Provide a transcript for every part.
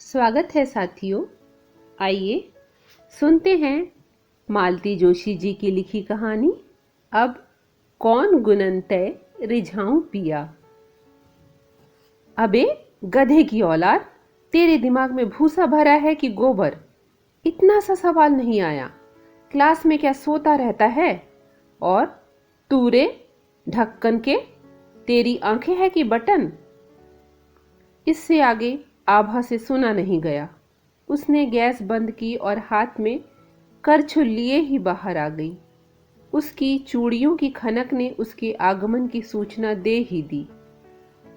स्वागत है साथियों। आइए सुनते हैं मालती जोशी जी की लिखी कहानी अब कौन गुणनतय रिझाऊं पिया। अबे गधे की औलाद, तेरे दिमाग में भूसा भरा है कि गोबर? इतना सा सवाल नहीं आया। क्लास में क्या सोता रहता है? और तू रे ढक्कन के, तेरी आंखें हैं कि बटन? इससे आगे आभा से सुना नहीं गया। उसने गैस बंद की और हाथ में करछुल लिए ही बाहर आ गई। उसकी चूड़ियों की खनक ने उसके आगमन की सूचना दे ही दी।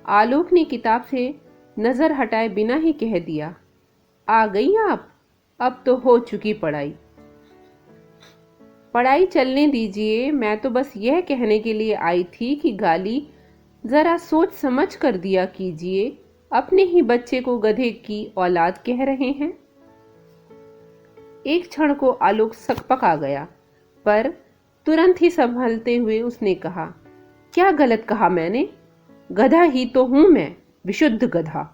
आलोक ने किताब से नजर हटाए बिना ही कह दिया, आ गई आप? अब तो हो चुकी पढ़ाई। पढ़ाई चलने दीजिए, मैं तो बस यह कहने के लिए आई थी कि गाली जरा सोच समझ कर दिया कीजिए। अपने ही बच्चे को गधे की औलाद कह रहे हैं। एक क्षण को आलोक सकपका गया, पर तुरंत ही संभलते हुए उसने कहा, क्या गलत कहा मैंने? गधा ही तो हूं मैं, विशुद्ध गधा।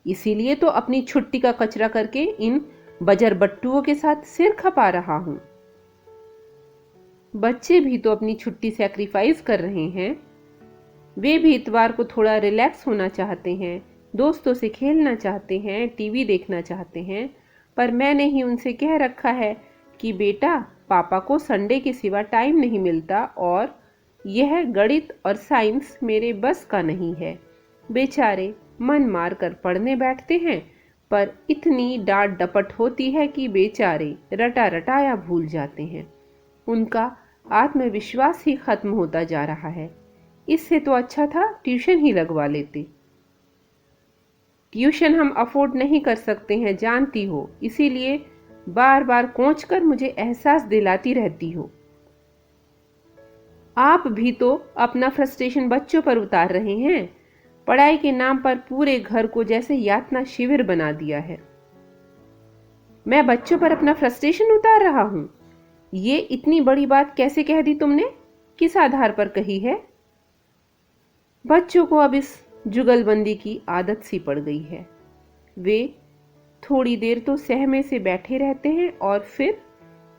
इसीलिए तो अपनी छुट्टी का कचरा करके इन बजर बट्टुओं के साथ सिर खपा रहा हूं। बच्चे भी तो अपनी छुट्टी सैक्रिफाइस कर रहे हैं। वे भी इतवार को थोड़ा रिलैक्स होना चाहते हैं, दोस्तों से खेलना चाहते हैं, टीवी देखना चाहते हैं। पर मैंने ही उनसे कह रखा है कि बेटा, पापा को संडे के सिवा टाइम नहीं मिलता और यह गणित और साइंस मेरे बस का नहीं है। बेचारे मन मार कर पढ़ने बैठते हैं, पर इतनी डांट डपट होती है कि बेचारे रटा रटाया भूल जाते हैं। उनका आत्मविश्वास ही खत्म होता जा रहा है। इससे तो अच्छा था ट्यूशन ही लगवा लेते। ट्यूशन हम अफोर्ड नहीं कर सकते हैं, जानती हो, इसीलिए बार बार कोंच कर मुझे एहसास दिलाती रहती हो। आप भी तो अपना फ्रस्ट्रेशन बच्चों पर उतार रहे हैं। पढ़ाई के नाम पर पूरे घर को जैसे यातना शिविर बना दिया है। मैं बच्चों पर अपना फ्रस्ट्रेशन उतार रहा हूं? ये इतनी बड़ी बात कैसे कह दी तुमने? किस आधार पर कही है? बच्चों को अब इस जुगलबंदी की आदत सी पड़ गई है। वे थोड़ी देर तो सहमे से बैठे रहते हैं और फिर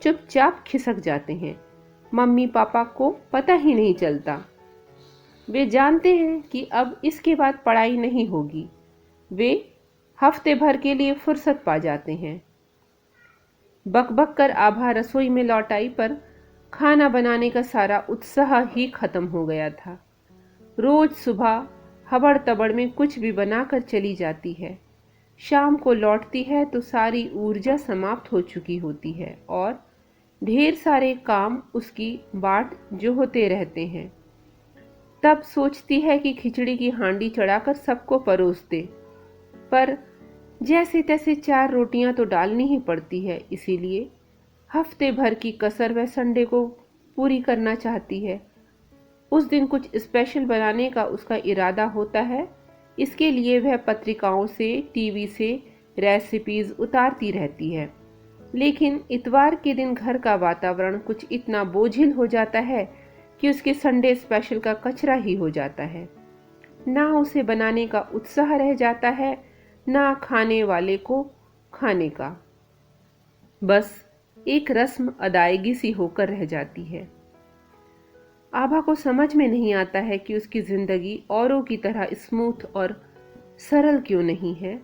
चुपचाप खिसक जाते हैं। मम्मी पापा को पता ही नहीं चलता। वे जानते हैं कि अब इसके बाद पढ़ाई नहीं होगी। वे हफ्ते भर के लिए फुर्सत पा जाते हैं। बकबक कर आभा रसोई में लौट आई, पर खाना बनाने का सारा उत्साह ही खत्म हो गया था। रोज सुबह हबड़ तबड़ में कुछ भी बनाकर चली जाती है। शाम को लौटती है तो सारी ऊर्जा समाप्त हो चुकी होती है और ढेर सारे काम उसकी बाट जो होते रहते हैं। तब सोचती है कि खिचड़ी की हांडी चढ़ाकर सबको परोस दे, पर जैसे तैसे 4 रोटियां तो डालनी ही पड़ती है। इसीलिए हफ्ते भर की कसर वह संडे को पूरी करना चाहती है। उस दिन कुछ स्पेशल बनाने का उसका इरादा होता है। इसके लिए वह पत्रिकाओं से, टीवी से रेसिपीज उतारती रहती है। लेकिन इतवार के दिन घर का वातावरण कुछ इतना बोझिल हो जाता है कि उसके संडे स्पेशल का कचरा ही हो जाता है। ना उसे बनाने का उत्साह रह जाता है, ना खाने वाले को खाने का। बस एक रस्म अदायगी सी होकर रह जाती है। आभा को समझ में नहीं आता है कि उसकी जिंदगी औरों की तरह स्मूथ और सरल क्यों नहीं है।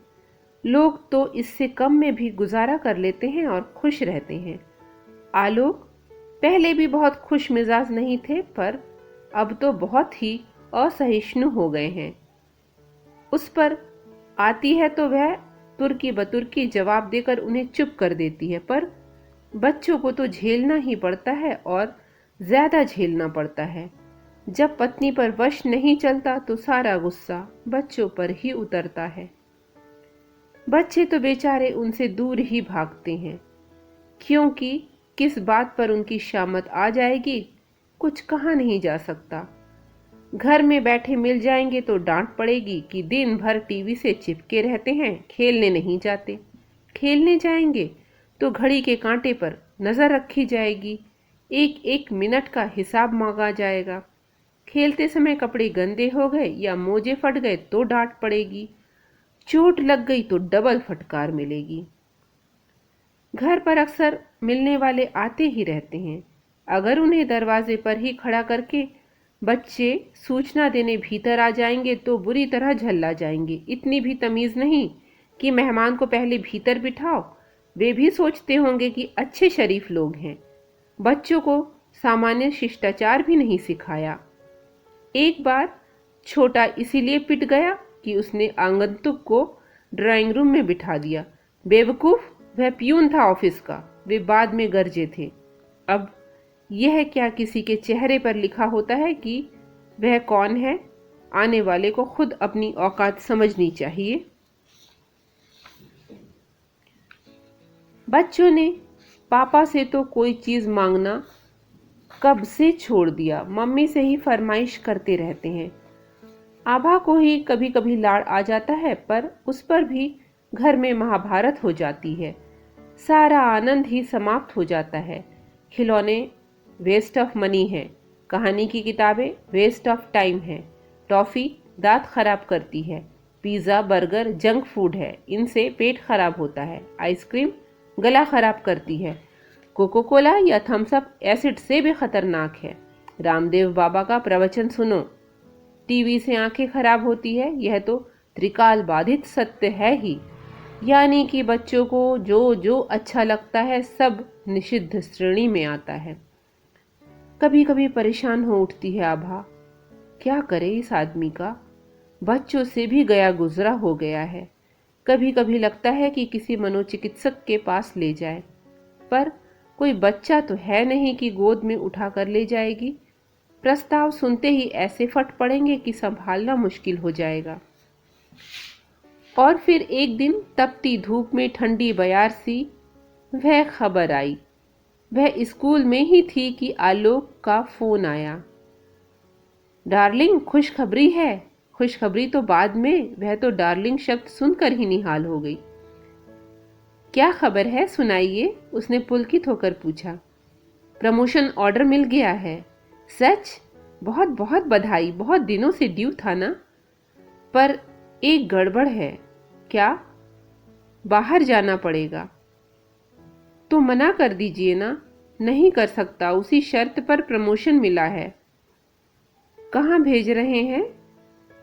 लोग तो इससे कम में भी गुजारा कर लेते हैं और खुश रहते हैं। आलोक पहले भी बहुत खुश मिजाज नहीं थे, पर अब तो बहुत ही असहिष्णु हो गए हैं। उस पर आती है तो वह तुर्की बतुर्की जवाब देकर उन्हें चुप कर देती है, पर बच्चों को तो झेलना ही पड़ता है और ज्यादा झेलना पड़ता है। जब पत्नी पर वश नहीं चलता तो सारा गुस्सा बच्चों पर ही उतरता है। बच्चे तो बेचारे उनसे दूर ही भागते हैं, क्योंकि किस बात पर उनकी शामत आ जाएगी कुछ कहा नहीं जा सकता। घर में बैठे मिल जाएंगे तो डांट पड़ेगी कि दिन भर टीवी से चिपके रहते हैं, खेलने नहीं जाते। खेलने जाएंगे तो घड़ी के कांटे पर नजर रखी जाएगी, एक एक मिनट का हिसाब मांगा जाएगा। खेलते समय कपड़े गंदे हो गए या मोजे फट गए तो डांट पड़ेगी। चोट लग गई तो डबल फटकार मिलेगी। घर पर अक्सर मिलने वाले आते ही रहते हैं। अगर उन्हें दरवाजे पर ही खड़ा करके बच्चे सूचना देने भीतर आ जाएंगे तो बुरी तरह झल्ला जाएंगे। इतनी भी तमीज नहीं कि मेहमान को पहले भीतर बिठाओ। वे भी सोचते होंगे कि अच्छे शरीफ लोग हैं। बच्चों को सामान्य शिष्टाचार भी नहीं सिखाया। एक बार छोटा इसीलिए पिट गया कि उसने आगंतुक को ड्राइंग रूम में बिठा दिया। बेवकूफ, वह प्यून था ऑफिस का। वे बाद में गरजे थे। अब यह क्या किसी के चेहरे पर लिखा होता है कि वह कौन है? आने वाले को खुद अपनी औकात समझनी चाहिए। बच्चों ने पापा से तो कोई चीज मांगना कब से छोड़ दिया। मम्मी से ही फरमाइश करते रहते हैं। आभा को ही कभी कभी लाड़ आ जाता है, पर उस पर भी घर में महाभारत हो जाती है। सारा आनंद ही समाप्त हो जाता है। खिलौने वेस्ट ऑफ मनी है, कहानी की किताबें वेस्ट ऑफ टाइम है, टॉफी दांत खराब करती है, पिज्ज़ा बर्गर जंक फूड है, इनसे पेट खराब होता है, आइसक्रीम गला खराब करती है, कोको कोला या थम्स अप एसिड से भी खतरनाक है। रामदेव बाबा का प्रवचन सुनो, टीवी से आंखें खराब होती है, यह तो त्रिकाल बाधित सत्य है ही। यानी कि बच्चों को जो जो अच्छा लगता है सब निषिद्ध श्रेणी में आता है। कभी कभी परेशान हो उठती है आभा, क्या करे इस आदमी का, बच्चों से भी गया गुजरा हो गया है। कभी कभी लगता है कि किसी मनोचिकित्सक के पास ले जाए, पर कोई बच्चा तो है नहीं कि गोद में उठा कर ले जाएगी। प्रस्ताव सुनते ही ऐसे फट पड़ेंगे कि संभालना मुश्किल हो जाएगा। और फिर एक दिन तपती धूप में ठंडी बयार सी वह खबर आई। वह स्कूल में ही थी कि आलोक का फोन आया। डार्लिंग, खुशखबरी है। खुशखबरी तो बाद में, वह तो डार्लिंग शब्द सुनकर ही निहाल हो गई। क्या खबर है, सुनाइए, उसने पुलकित होकर पूछा। प्रमोशन ऑर्डर मिल गया है। सच? बहुत बहुत बधाई, बहुत दिनों से ड्यू था ना। पर एक गड़बड़ है। क्या? बाहर जाना पड़ेगा। तो मना कर दीजिए ना। नहीं कर सकता, उसी शर्त पर प्रमोशन मिला है। कहाँ भेज रहे हैं?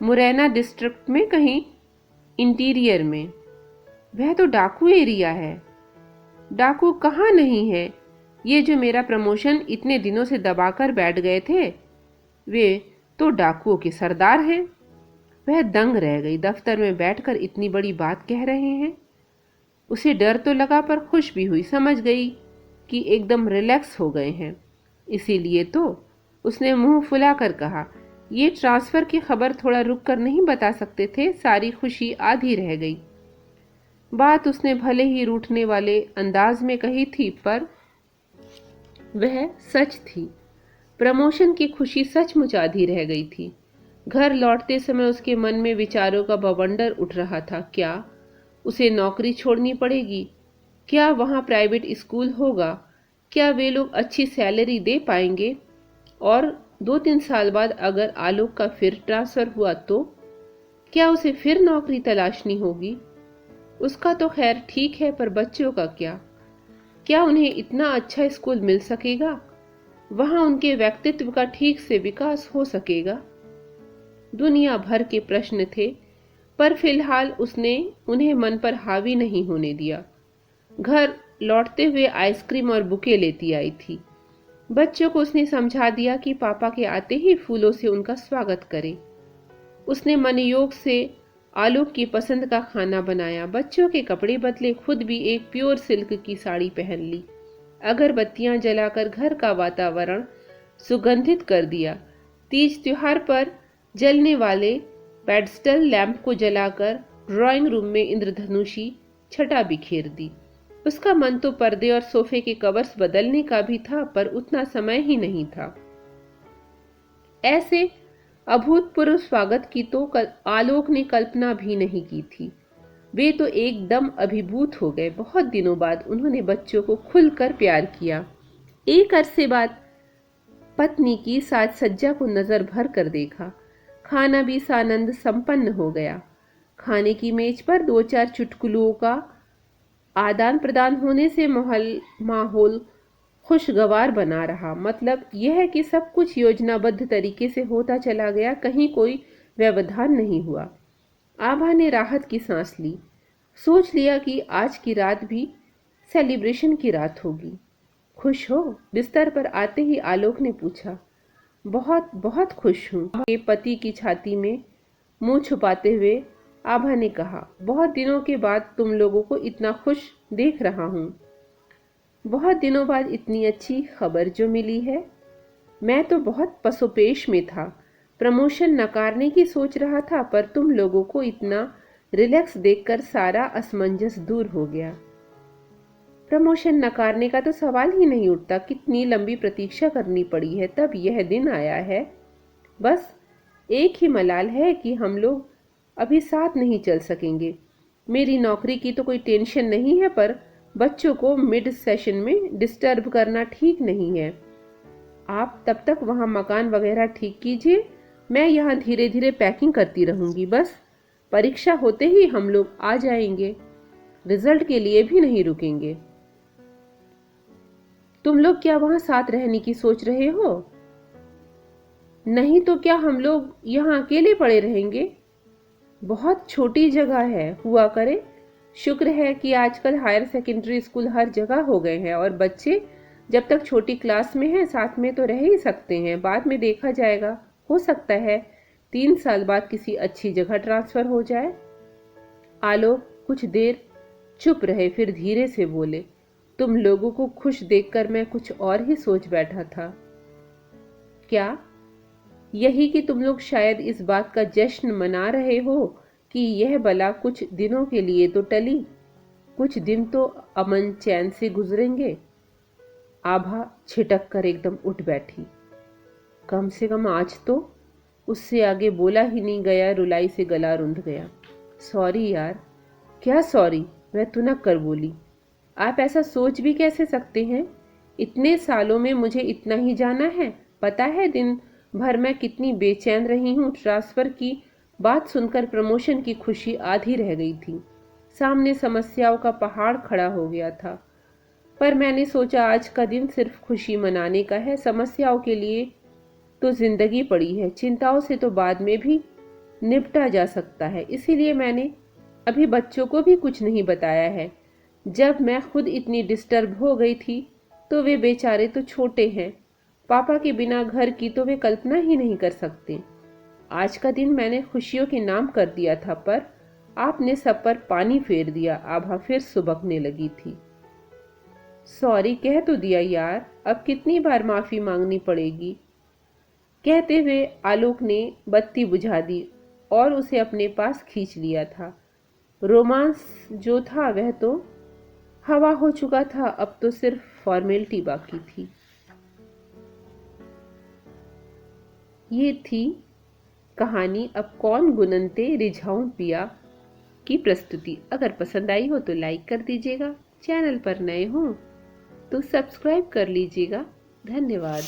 मुरैना डिस्ट्रिक्ट में कहीं इंटीरियर में। वह तो डाकू एरिया है। डाकू कहाँ नहीं है। ये जो मेरा प्रमोशन इतने दिनों से दबाकर बैठ गए थे, वे तो डाकुओं के सरदार हैं। वह दंग रह गई। दफ्तर में बैठकर इतनी बड़ी बात कह रहे हैं। उसे डर तो लगा पर खुश भी हुई। समझ गई कि एकदम रिलैक्स हो गए हैं। इसीलिए तो उसने मुंह फुलाकर कहा, ये ट्रांसफर की खबर थोड़ा रुक कर नहीं बता सकते थे? सारी खुशी आधी रह गई। बात उसने भले ही रूठने वाले अंदाज में कही थी, पर वह सच थी। प्रमोशन की खुशी सचमुच आधी रह गई थी। घर लौटते समय उसके मन में विचारों का बवंडर उठ रहा था। क्या उसे नौकरी छोड़नी पड़ेगी? क्या वहाँ प्राइवेट स्कूल होगा? क्या वे लोग अच्छी सैलरी दे पाएंगे? और 2-3 साल बाद अगर आलोक का फिर ट्रांसफर हुआ तो क्या उसे फिर नौकरी तलाशनी होगी? उसका तो खैर ठीक है, पर बच्चों का क्या? क्या उन्हें इतना अच्छा स्कूल मिल सकेगा? वहां उनके व्यक्तित्व का ठीक से विकास हो सकेगा? दुनिया भर के प्रश्न थे, पर फिलहाल उसने उन्हें मन पर हावी नहीं होने दिया। घर लौटते हुए आइसक्रीम और बुके लेती आई थी। बच्चों को उसने समझा दिया कि पापा के आते ही फूलों से उनका स्वागत करें। उसने मनयोग से आलोक की पसंद का खाना बनाया, बच्चों के कपड़े बदले, खुद भी एक प्योर सिल्क की साड़ी पहन ली, अगरबत्तियां जलाकर घर का वातावरण सुगंधित कर दिया। तीज त्योहार पर जलने वाले पेडस्टल लैंप को जलाकर ड्राइंग रूम में इंद्रधनुषी छटा बिखेर दी। उसका मन तो पर्दे और सोफे के कवर्स बदलने का भी था, पर उतना समय ही नहीं था। ऐसे अभूतपूर्व स्वागत की तो आलोक ने कल्पना भी नहीं की थी। वे तो एकदम अभिभूत हो गए। बहुत दिनों बाद उन्होंने बच्चों को खुलकर प्यार किया। एक अरसे बाद पत्नी की साज सज्जा को नजर भर कर देखा। खाना भी सानंद संपन्न हो गया। खाने की मेज पर 2-4 चुटकुलों का आदान प्रदान होने से माहौल खुशगवार बना रहा। मतलब यह है कि सब कुछ योजनाबद्ध तरीके से होता चला गया, कहीं कोई व्यवधान नहीं हुआ। आभा ने राहत की सांस ली। सोच लिया कि आज की रात भी सेलिब्रेशन की रात होगी। खुश हो? बिस्तर पर आते ही आलोक ने पूछा। बहुत बहुत खुश हूँ, के पति की छाती में मुंह छुपाते हुए आभा ने कहा। बहुत दिनों के बाद तुम लोगों को इतना खुश देख रहा हूँ। बहुत दिनों बाद इतनी अच्छी खबर जो मिली है। मैं तो बहुत पसोपेश में था, प्रमोशन नकारने की सोच रहा था, पर तुम लोगों को इतना रिलैक्स देखकर सारा असमंजस दूर हो गया। प्रमोशन नकारने का तो सवाल ही नहीं उठता। कितनी लंबी प्रतीक्षा करनी पड़ी है, तब यह दिन आया है। बस एक ही मलाल है कि हम लोग अभी साथ नहीं चल सकेंगे। मेरी नौकरी की तो कोई टेंशन नहीं है, पर बच्चों को मिड सेशन में डिस्टर्ब करना ठीक नहीं है। आप तब तक वहाँ मकान वगैरह ठीक कीजिए, मैं यहाँ धीरे धीरे पैकिंग करती रहूँगी। बस परीक्षा होते ही हम लोग आ जाएंगे, रिजल्ट के लिए भी नहीं रुकेंगे। तुम लोग क्या वहाँ साथ रहने की सोच रहे हो? नहीं तो क्या हम लोग यहाँ अकेले पड़े रहेंगे? बहुत छोटी जगह है, हुआ करे। शुक्र है कि आजकल हायर सेकेंडरी स्कूल हर जगह हो गए हैं और बच्चे जब तक छोटी क्लास में हैं साथ में तो रह ही सकते हैं। बाद में देखा जाएगा, हो सकता है 3 साल बाद किसी अच्छी जगह ट्रांसफर हो जाए। आलोक कुछ देर चुप रहे, फिर धीरे से बोले। तुम लोगों को खुश देखकर मैं कुछ और ही सोच बैठा था। क्या? यही कि तुम लोग शायद इस बात का जश्न मना रहे हो कि यह बला कुछ दिनों के लिए तो टली, कुछ दिन तो अमन चैन से गुजरेंगे। आभा छिटक कर एकदम उठ बैठी। कम से कम आज तो। उससे आगे बोला ही नहीं गया, रुलाई से गला रुंध गया। सॉरी यार। क्या सॉरी? वह तुनक कर बोली। आप ऐसा सोच भी कैसे सकते हैं? इतने सालों में मुझे इतना ही जाना है। पता है दिन भर मैं कितनी बेचैन रही हूँ। ट्रांसफर की बात सुनकर प्रमोशन की खुशी आधी रह गई थी। सामने समस्याओं का पहाड़ खड़ा हो गया था, पर मैंने सोचा आज का दिन सिर्फ खुशी मनाने का है। समस्याओं के लिए तो जिंदगी पड़ी है, चिंताओं से तो बाद में भी निपटा जा सकता है। इसीलिए मैंने अभी बच्चों को भी कुछ नहीं बताया है। जब मैं खुद इतनी डिस्टर्ब हो गई थी तो वे बेचारे तो छोटे हैं। पापा के बिना घर की तो वे कल्पना ही नहीं कर सकते। आज का दिन मैंने खुशियों के नाम कर दिया था, पर आपने सब पर पानी फेर दिया। आभा फिर सुबकने लगी थी। सॉरी कह तो दिया यार, अब कितनी बार माफी मांगनी पड़ेगी? कहते हुए आलोक ने बत्ती बुझा दी और उसे अपने पास खींच लिया था। रोमांस जो था वह तो हवा हो चुका था, अब तो सिर्फ फॉर्मेलिटी बाकी थी। ये थी कहानी अब कौन गुननते रिझाऊं पिया की प्रस्तुति। अगर पसंद आई हो तो लाइक कर दीजिएगा, चैनल पर नए हो तो सब्सक्राइब कर लीजिएगा। धन्यवाद।